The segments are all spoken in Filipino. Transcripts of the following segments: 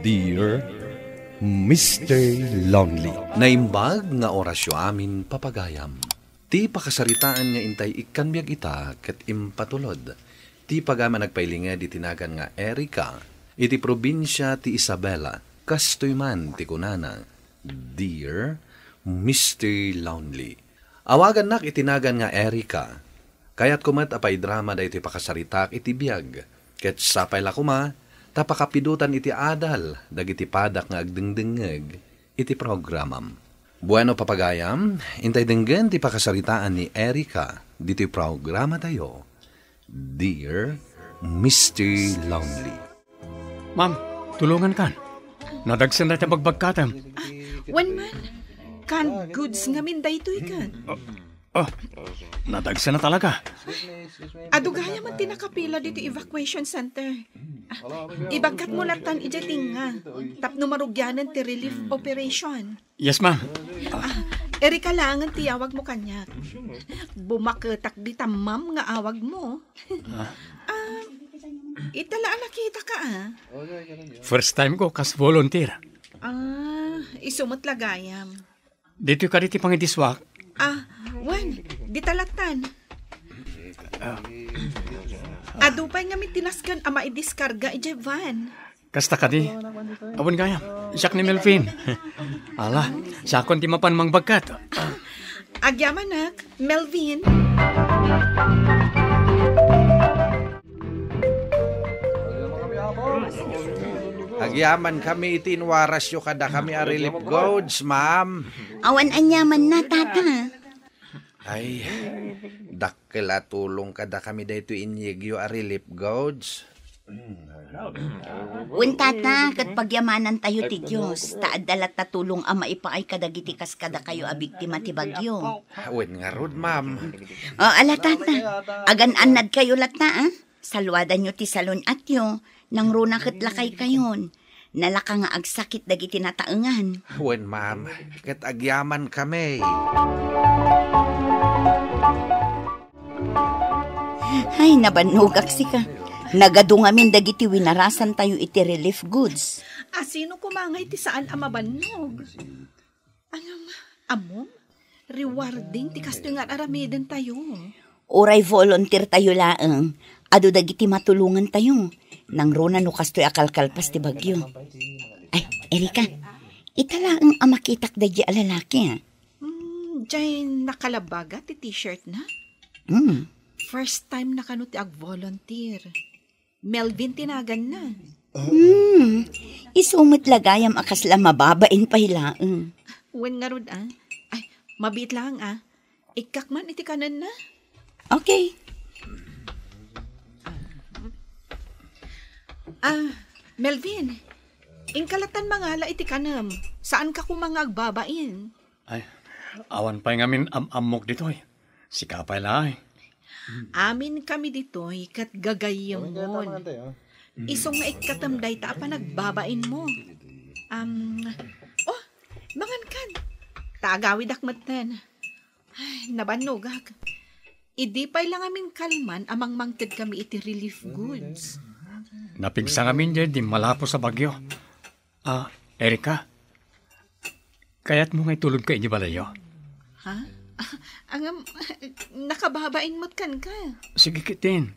Dear Mr. Lonely. Naimbag nga orasyo amin papagayam. Ti pakasaritaan nga intay ikanbyag ita ket impatulod. Ti pagama nagpailinga di tinagan nga Erika. Iti probinsya ti Isabela. Kastoy man ti kunana. Dear Mr. Lonely. Awagan nak itinagan nga Erika. Kaya't kumat apay drama da iti pakasaritak iti biyag. Ket sapay la kuma, tapakapidutan iti adal, dagiti padak nga agdingdingeg, iti programam. Bueno papagayam, intay dinggen ti pakasaritaan ni Erika, diti programa tayo. Dear Mr. Lonely. Ma'am, tulungan kan. Nadagsan na tayo magbagkatam. Wan man, kan goods nga min daytoy kan. Nadagsan na talaga. Adugaya man tinakapila dito evacuation center. Ibagkat mo latan ijeting nga. Tapno marugyanan ti relief operation. Yes, ma'am. Erika langan tiyawag mo kanya. Bumaketak di tamam nga awag mo. Italaan nakita ka First time ko kas volunteer. Isumot lagayam. Dito ka diti pangidiswak. Wan, di talatan. Adupay nga mitinaskan ama idiskarga ijevan. Kasta ka di. Awon gaya, siyak ni Melvin. Ala, sakon ti mapan mang bagkat. Agyamanak, Melvin. Agyaman kami itinwarasyo kada kami arilip gods, ma'am. Awan anyaman na, tata. Ay, dakila tulong kada kami dayto inyegyo arilip gods. Wen tata, kat pagyamanan tayo ti Diyos, taad dalat tatulong ama ipaay kadagiti kas kada kayo a biktima ti bagyo. Wen nga rod, ma'am. Ala tata, agan-anad kayo lata, salwadan nyo ti salon atyo, nang runa katlakay kayon. Nalaka nga agsakit dagiti nataengan. Wen, ma'am, ket agyaman kami. Ay, nabanugak sika. Nagadungamin dagiti winarasan tayo iti relief goods. Sino kumangay ti saan amabanog? Amom? Rewarding ti kasto nga aramiden tayo. Oray volunteer tayo laeng. Ado dagiti matulungan tayo. Nang rona no kastoy akalkalpas ti bagyo. Ay, Erika, italaang amakitak dagiti alalaki. Diyan nakalabaga ti t-shirt na? First time na kano ti ag-volunteer. Melvin tinagan na. Isumit lagayam akas la mababain pa hilaeng. Wen nga rod Ay, mabit lang Ikak man iti kanan na. Okay. Melvin, ingkalatan mangala iti kanam. Saan ka kumangag babain? Ay, awan pa ngamin amok ditoy. Sikapay la Amin kami ditoy kat gagayam mo. Isong nga ikatamday ta pa nagbabain mo. Mangan kan. Taagawid akmatan. Ay, nabanugak. Idi pa'y lang amin kalman amang mangted kami iti relief goods. Napigsa ngamin dyan, di malapo sa bagyo. Erika, kaya't mo nga'y tulog ka inyo balayo? Nakababain mo't kan ka. Sige kitin,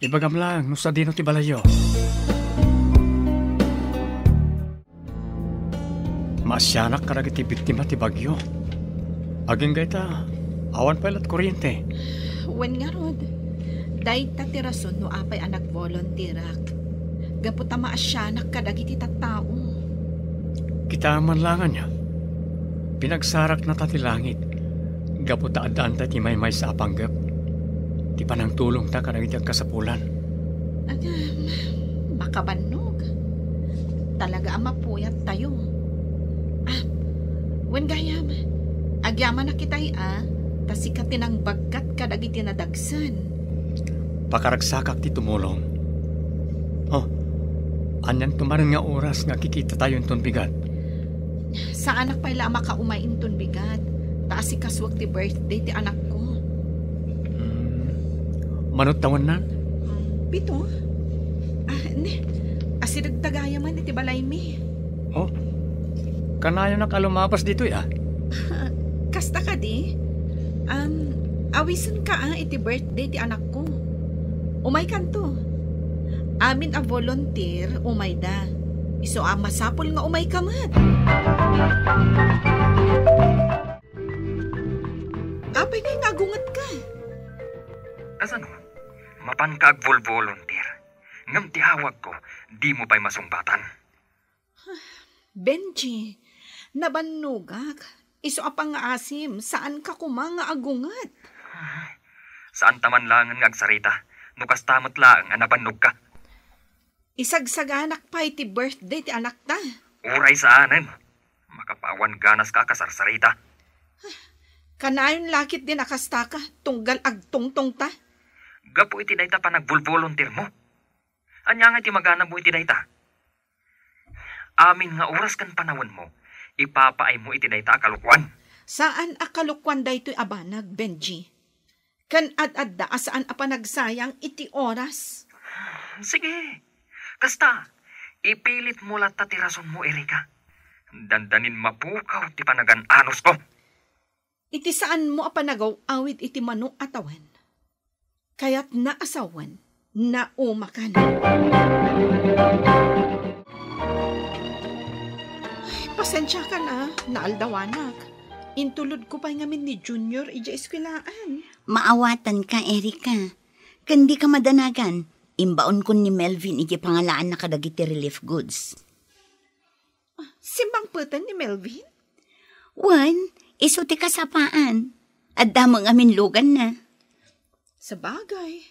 ibagam lang, nusa dino ti balayo. Masyanak ka ti biktima ti bagyo. Aging gaita, awan pailat kuryente. Wen nga rod, dahi ti rason no apay anak volunteerak. Gaputa maasyanak ka dagiti tattao. Kita manlangan niya. Pinagsarak na tati langit. Gaputa adaan ta ti may sa apanggap. Ti panang tulong ta kadagiti kasapulan. Makabanog. Talaga mapuyat tayo. Wen gayam, agyaman na kita'y tasikatin ang bagkat kadagiti nadagsan. Pakaragsakak ti tumulong. Anyan tumarin nga oras nga kikita tayo ton bigat. Sa anak pa'y lama ka umain ton bigat. Taas si kaswag ti birthday ti anak ko. Manot tawan na? Pito? Asidag tagaya man iti balay mi. Oh, kanayo na kalumapas dito ya. Kasta ka di? Awisan ka iti birthday ti anak ko. Umay kanto. Amin a volunteer, umay da. Iso masapol nga umay kamat. Apay nga nagungat ka. Asano? Mapan ka ag volunteer. Ngam ti hawag ko, di mo pa'y masungbatan. Benji, nabanugak. Iso apang nga asim, saan ka kumanga agungat? Saan taman langan nga agsarita, nukas tamot lang nga nabannog ka. Isagsaganak pa iti birthday ti anak ta. Uray saanan, makapawan ganas ka kasarsarita. Kanayon lakit din akasta ka, tunggal agtungtong ta. Gapo iti dayta pa nag-volunteer mo. Anya nga iti magana mo iti dayta. Amin nga oras kan panawon mo, ipapaay mo iti dayta akalukwan. Saan akalukwan daytoy abanag, Benji? Kan ad-adda asaan apa nagsayang iti oras? Sige, kasta, ipilit mo lata ti rason mo, Erika. Dandanin mapukaw ti panagan-anos ko. Iti saan mo apanagaw awit iti mano atawan? Kaya't naasawan, naumakan. Ay, pasensya ka na, naaldawanak. Intulod ko pa ngamin ni Junior ija eskwelaan. Maawatan ka, Erika. Kandi ka madanagan. Imbaon ko ni Melvin iti pangalaan na kadagiti relief goods. Simbang putan ni Melvin? Wan, iso ti kasapaan. At damang amin lugan na. Sa bagay.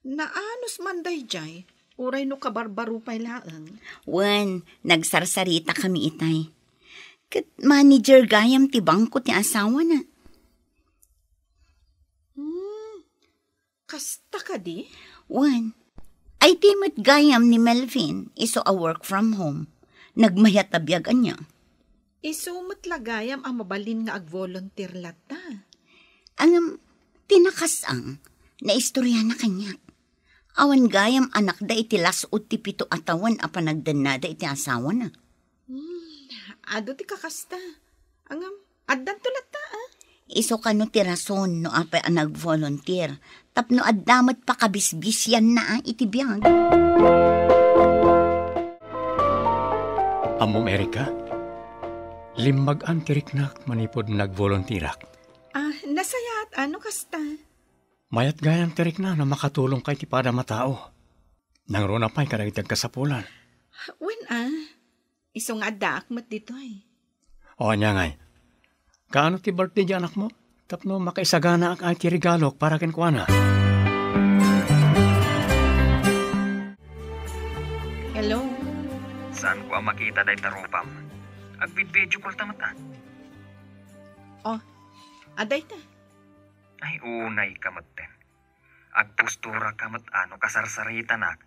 Naanos man day jay, uray no kabarbaro pa'y laang. Wan, nagsarsarita kami itay. Kat manager gayam ti bangko ti asawa na. Kasta ka di? Wan, ay timot gayam ni Melvin iso a work from home. Nagmayatabyagan niya. Isumot lagayam ang mabalin nga ag-volunteer lata. Ang tinakasang na istorya na kanya. Awan gayam anak da iti lasot ti pito atawan a panagdanada iti asawa na. Ado ti kakasta. Addan tulat ta Iso kano ti rason no apay ang nag-volunteer. Tapno addamat pa kabisbisyan na iti biyag. Amom Erika, limbag ang tiriknak manipod nag-volunteerak. Nasayat, ano kasta? Mayat gayang tirik na makatulong kay ti pada matao. Nang rona pa'y karagitag kasapulan. When iso nga daakmat dito ay. O anya ngay, kaano ti birthday di anak mo? Tapno makaisagana ang ti regalok para kinkwana. Hello? Saan ko ang makita day tarupam? Agbid-video call tamat na. Aday ta. Ay unay kamaten. Agpostura kamat ano kasarsarita nak.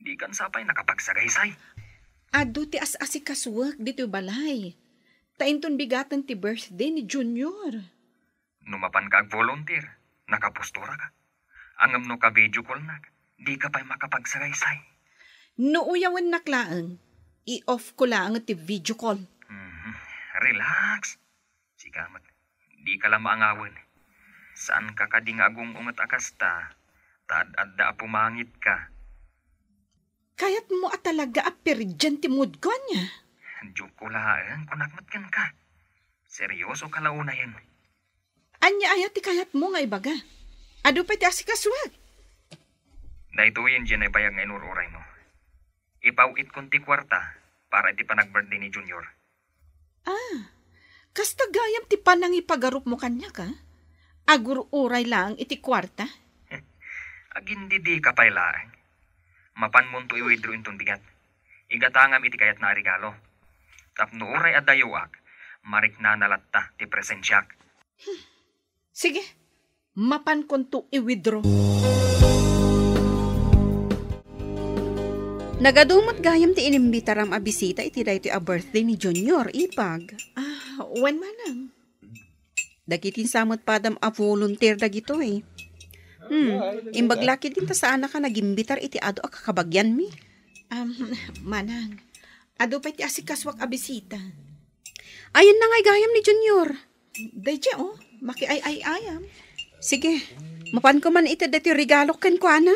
Di kan sapay nakapagsagaysay. Ado ti as-asi kaswag dito balay. Tainton bigatan ti birthday ni Junior. Numapan ka ag-volunteer, nakapostura ka. Angam no ka video call nak, di ka pa'y makapagsagaysay. Nuuyawan naklaang, i-off ko lang ti video call. Relax. Sikamat, di ka lang maangawan. Saan ka kading agong umatakasta, tad-adda pumangit ka. Kaya't mo talaga apirigyan ti mood ko niya. Joke ko lang, kunakmatkan ka. Seryoso ka launa yan. Anya ayat ti kayat mo nga ibaga. Ado pa ti asikaswag. Dahito yun dyan ay bayag nga inururay mo. Ipawit kong ti kwarta para iti panag-birthday ni Junior. Kasta gayam ti panang ipagarup mo kanya ka? Agururay lang iti kwarta? Agindi di ka pailaan. Mapan mo to i-withdraw intong bigat. Igatangam iti kayat na regalo. Tapno uray at dayuak, marik na nalatta ti presensyak. Sige, mapan kon to i-withdraw. Nagadumot gayam ti inimbitaram a bisita iti daytoy a birthday ni Junior, ipag. Wen manang. Dagitin samot padam a volunteer dagito eh. Imbaglaki din ta sa anak ka nagimbitar iti ado a kakabagyan mi. Manang, ado pa iti asikaswak a bisita. Ayan na ngay gayam ni Junior. Dayje, maki-ay-ayam. Sige, mapan ko man iti dati regalo ken ko, ana.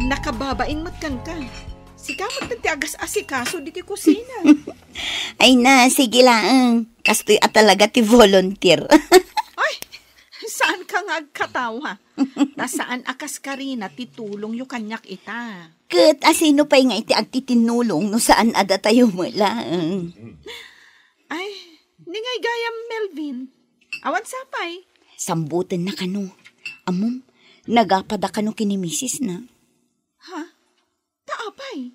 Nakababain matkan ka. Sika magtanti agas asikaso di ti kusina. Ay na, sige lang. Kastoy at talaga ti volunteer. Ay, saan ka nga agkatawa? Nasaan akas ka rin at titulong yung kanyak ita? Kat asino pa nga iti agtitinulong no saan ada tayo mo lang. Ay, ningay gayam Melvin. Awan sapay. Sambutan na kano. Amom, nagapada kano kini misis na. Ha? Taapay?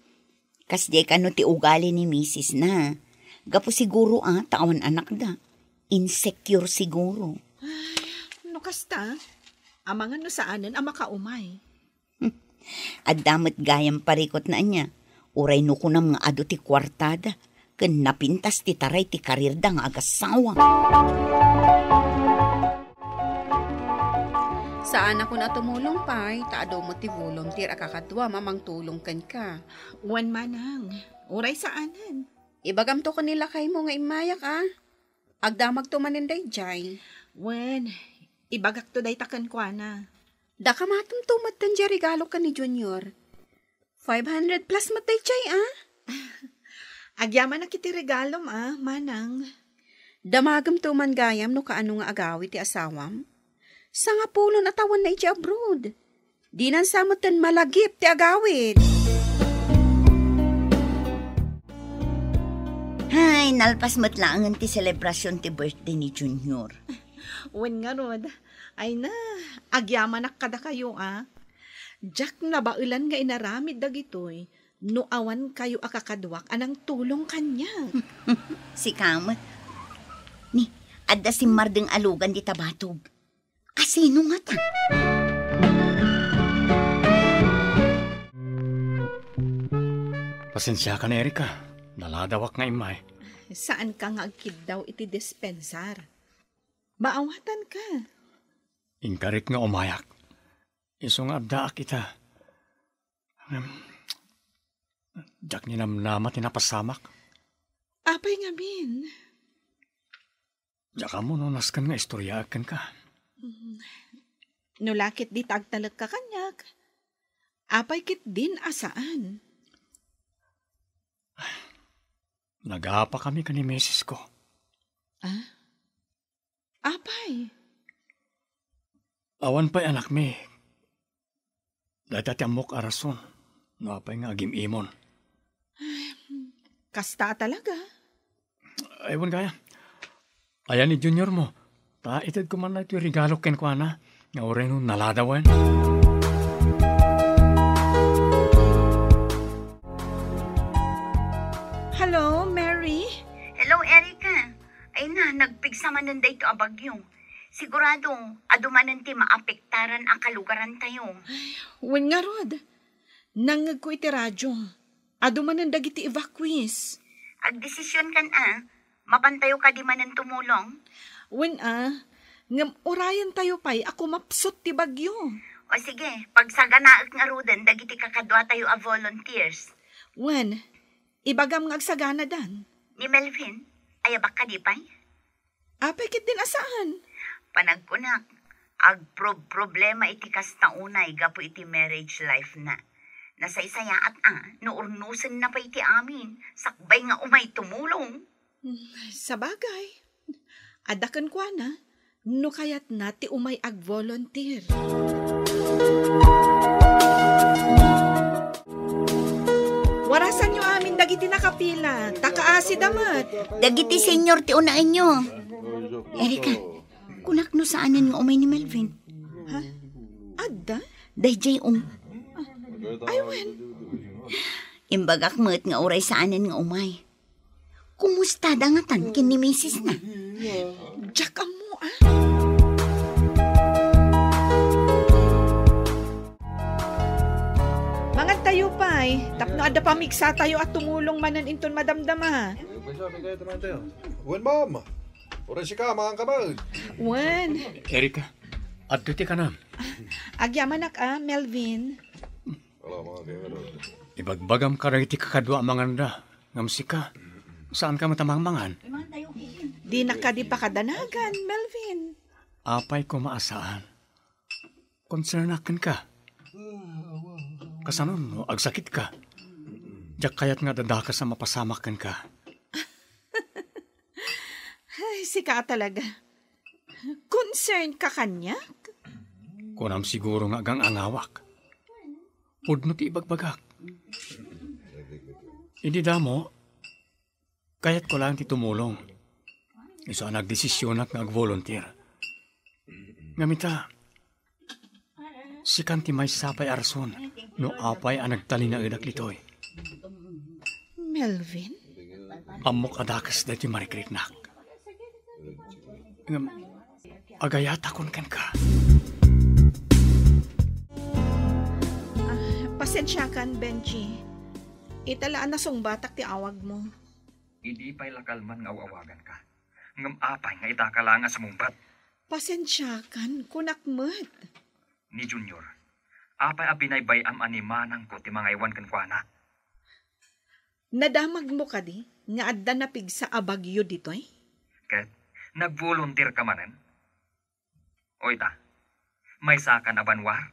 Kasdi kano ti ugali ni misis na. Gapo siguro tawan anak da. Insecure siguro. Ay, no kasta? Amangan no saanan ang makaumay. At damat gayam parikot na niya. Uray no ko na mga ado ti kwartada. Ken napintas ti taray ti karirda nga agasawa. Saan ako na tumulong pay, taado mo ti volunteer akakadwa mamang tulong ken ka. Wan manang, uray saanan. Ibagam to kanila kay mo nga imayak Agdamag to maninday jay. Wan, ibagak to day takan kwa na. Daka matum tumat tan jay regalo ka ni Junior. 500 plus matay jay Agyaman na kiti regalo manang. Damagam to man gayam no kaano nga agawi ti asawam. Sa nga pulo na tawan na iti abroad. Di nan samatan malagip ti agawid. Hay, nalpas matlaangan ti selebrasyon ti birthday ni Junior. Wen nga rod, ay na, agyaman na kada kayo Jack na bailan nga inaramid dagitoy, no awan kayo akakadwak anang tulong kanya. Si Kam, ni, adda si Mardeng alugan di tabatog. Asino nga ta? Pasensya ka na, Erika. Naladawak nga imay. Saan ka nga agkid daw iti dispensar? Maawatan ka. Inkarit nga umayak. Iso nga abdaak kita. Jak ninamnama tinapasamak. Apay nga bin. Jaka mo no naskan nga istoryakan ka. Nulakit di tagtalag ka kanyak. Apay kit din asaan. Nagapa kami ka ni misis ko. Apay? Awan pa'y anak mi. Dati amok arason. No apay nga agim-imon. Kasta talaga. Ewan kaya. Ayan ni Junior mo. Itad ko man na ito regalo ken ko na. Nga oray nun naladawan. Hello, Mary? Hello, Erika. Ay na, nagpigsama nun day ito abagyo. Sigurado, adumanan ti maapektaran ang kalugaran tayo. Wen nga rod. Nangag ko iti radyo. Adumanan dagiti evacuees. Agdesisyon kan mapantayo ka di manan tumulong. Wen ngam orayan tayo pa'y ako mapsot ti bagyo. O sige, pag saganaak nga rudan, dagiti kakadwa tayo a volunteers. Wen, ibagam nga agsagana dan. Ni Melvin, ayabak ka di pa'y? Apay kit din asaan? Panagkunak, problema iti kas na unay, gapo iti marriage life na. Nasaysaya at nuurnusan na pa iti amin, sakbay nga umay tumulong. Sa bagay, adakan kwa na, no kayat na ti umay ag-volunteer. Warasan nyo amin dagiti nakapila, takaasi damat. Dagiti senior ti unain nyo. Erika, kunak no saanan nga umay ni Melvin? Ha? Adda? Dayjay Aywen. Imbagak mo't nga oray saanan nga umay. Kumusta da nga tan kin ni misis na? Jack mo Mga tayo pa'y, tapno ada pamigsa tayo at tumulong manan inton madamdama. Wen ma'am, Oras ka, mga kabag. Juan, Erika, adto ti ka na. agyaman Melvin. Ibagbagam ka rin ti kakadwa manganda. Ngamsi ka. Saan ka matamangmangan? Di na ka di pa kadanagan, Melvin. Apay ko maasaan. Konsernakan ka. Kasanon mo, agsakit ka. Diyak kayat nga dadaka sa mapasamakan ka. Ay, sika talaga. Concern ka kanya? Kunam siguro nga gang angawak. Pudno ti ibagbagak. Hindi damo, kayat ko lang ti tumulong. Iso nagdesisyonak nga ag-volunteer. Ngamita, si kanti may sapay arson, no apay ang nagtali na idak litoy. Melvin? Amok adakas dahil ti marikriknak. Ngam, agayata kon kan ka. Pasensya kan, Benji. Italaan na song batak ti awag mo. Idi pa'y lakalman nga awagan ka. Ngam apay nga itakala nga sa mumbat. Pasensya kan, kunakmet. Ni Junior, apay abinay am animanang ko ti mga iwan kankwana. Nadamag mo ka di, nga adda na pig sa abagyo ditoy? Ket, nag-volunteer ka manen? O ita, may sakan abanwar?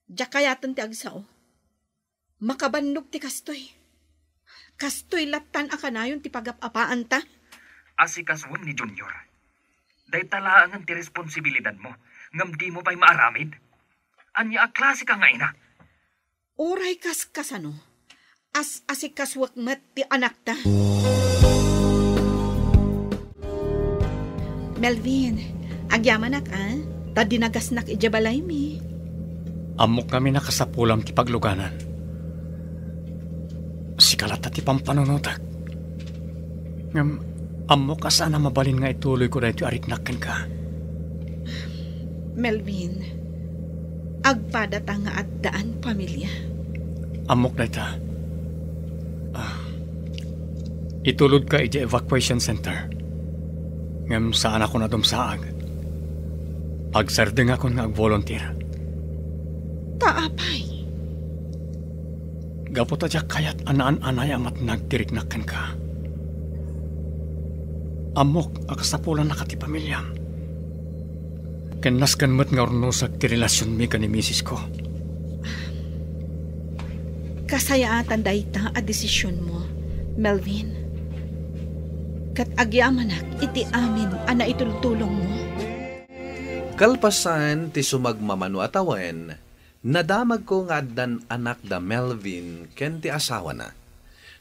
Diya kayatan ti agsao. Makabandog ti kastoy. Kastoy latan akanayon ti pagapapaan ta. Asikaswon ni Junior. Day talaangan ti responsibilidad mo. Ngam di mo pa'y maaramid. Anya a klase ka nga ina. Uray kasano. Asikaswak mat ti anak ta. Melvin, agyaman ta dinagasnak ijabalay mi. Amok kami nakasapulam ti pagluganan. Sikalata ti pampanunutak. Ngam, amok ka sana mabalin nga ituloy ko na ito ariknakan ka. Melvin, agpadata nga at daan pamilya. Amok na ita. Itulod ka iti evacuation center. Ngam saan ako na dumsaag. Agsardeng ako nga ag-volunteer. Taapay. Gapot adya kayat anaan-anay amat nagtiriknakan ka. Amok akasapulan na ka ti pamilyam. Kanaskan mat nga ornosak ti relasyon mi ka ni misis ko. Kasayaatan dayta a desisyon mo, Melvin. Kat agyamanak iti amin ana itultulong mo. Kalpasan ti sumagmamano atawen, nadamag ko nga addan anak da Melvin ken ti asawa na.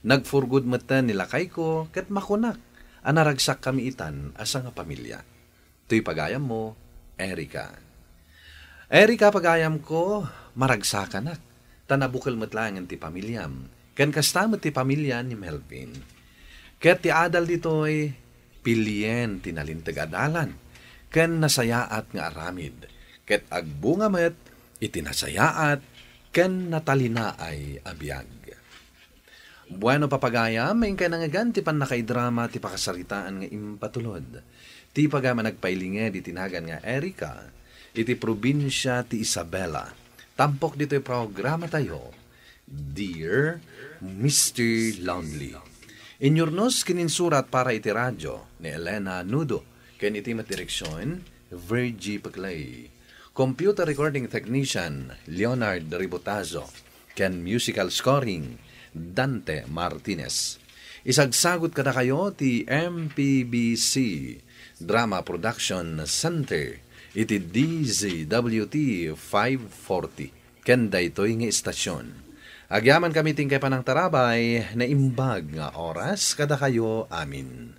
Nagfurgud mata nilakay ko ket makunak. Anaragsak kami itan asa nga pamilya. Tuy pagayam mo, Erika. Erika pagayam ko, maragsakan nak. Tanabukal matlangan ti pamilyam. Ken kastamot ti pamilya ni Melvin. Ket ti adal ditoy, pilyen tinalintag adalan. Ken nasayaat nga aramid. Ket agbunga met, itinasayaat, ken natalina ay abiyag. Bueno papagaya, may ka nangagan ti pan nakaidrama ti pakasaritaan nga impatulod. Ti pagama nagpailinge di tinagan nga Erika, iti probinsya ti Isabela. Tampok dito'y programa tayo, Dear Mr. Lonely. Inyornos kininsurat para iti radyo ni Elena Nudo, ken iti matireksyon, Virgie Paclay. Computer recording technician, Leonard Ribotazo, ken musical scoring, Dante Martinez. Isagsagot kada kayo ti MPBC Drama Production Center iti DZWT 540 ken daytoy nga istasyon. Agyaman kami tingkay panang tarabay na imbag nga oras kada kayo amin.